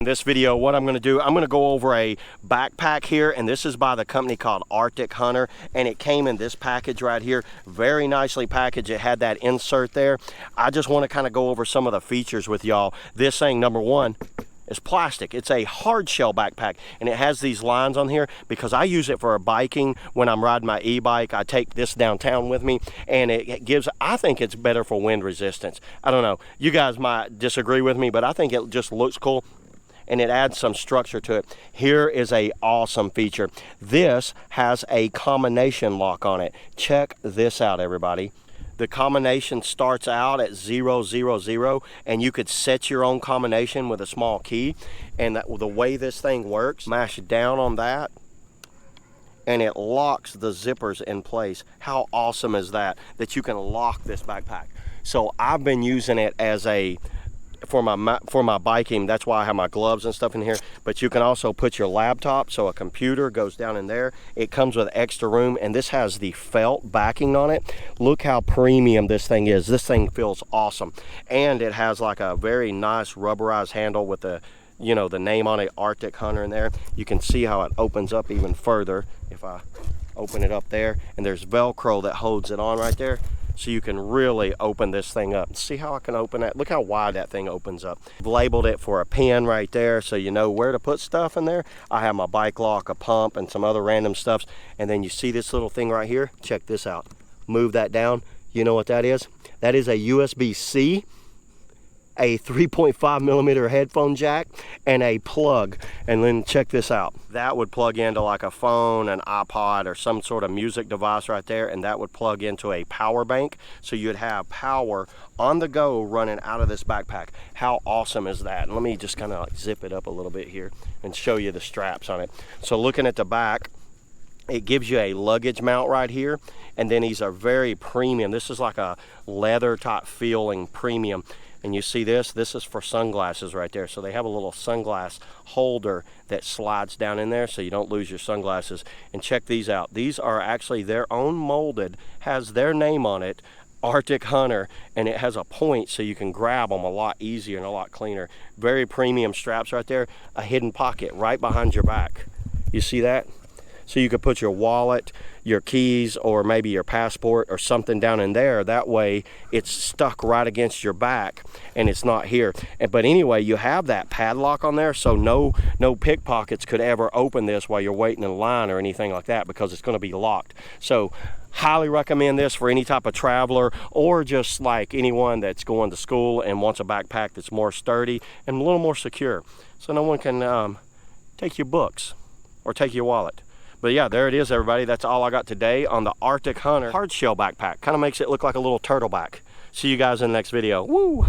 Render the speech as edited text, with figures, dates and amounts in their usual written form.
In this video, what I'm going to do, I'm going to go over a backpack here, and this is by the company called Arctic Hunter, and it came in this package right here, very nicely packaged. It had that insert there. I just want to kind of go over some of the features with y'all. This thing, number one, is plastic. It's a hard shell backpack, and it has these lines on here because I use it for biking. When I'm riding my e-bike, I take this downtown with me, and it gives, I think it's better for wind resistance. I don't know, you guys might disagree with me, but I think it just looks cool and it adds some structure to it. Here is a awesome feature. This has a combination lock on it. Check this out, everybody. The combination starts out at 000, and you could set your own combination with a small key. And the way this thing works, mash down on that, and it locks the zippers in place. How awesome is that? That you can lock this backpack. So I've been using it as a for my biking. That's why I have my gloves and stuff in here. But you can also put your laptop, so a computer goes down in there. It comes with extra room, and this has the felt backing on it. Look how premium this thing is. This thing feels awesome, and it has like a very nice rubberized handle with the, you know, the name on it, Arctic Hunter, in there. You can see how it opens up even further if I open it up there, and there's Velcro that holds it on right there. So you can really open this thing up. See how I can open that? Look how wide that thing opens up. I've labeled it for a pin right there, so you know where to put stuff in there. I have my bike lock, a pump, and some other random stuffs. And then you see this little thing right here? Check this out. Move that down. You know what that is? That is a USB-C, a 3.5mm headphone jack, and a plug. And then check this out. That would plug into like a phone, an iPod, or some sort of music device right there, and that would plug into a power bank, so you'd have power on the go running out of this backpack. How awesome is that? And let me just kind of like zip it up a little bit here and show you the straps on it. So looking at the back, it gives you a luggage mount right here, and then these are very premium. This is like a leather type feeling premium. And you see this is for sunglasses right there. So they have a little sunglass holder that slides down in there so you don't lose your sunglasses. And check these out. These are actually their own molded, has their name on it, Arctic Hunter, and it has a point so you can grab them a lot easier and a lot cleaner. Very premium straps right there. A hidden pocket right behind your back. You see that? So you could put your wallet, your keys, or maybe your passport or something down in there. That way it's stuck right against your back and it's not here. But anyway, you have that padlock on there, so no pickpockets could ever open this while you're waiting in line or anything like that, because it's going to be locked. So highly recommend this for any type of traveler, or just like anyone that's going to school and wants a backpack that's more sturdy and a little more secure, so no one can take your books or take your wallet. But yeah, there it is, everybody. That's all I got today on the Arctic Hunter hard shell backpack. Kind of makes it look like a little turtleback. See you guys in the next video. Woo!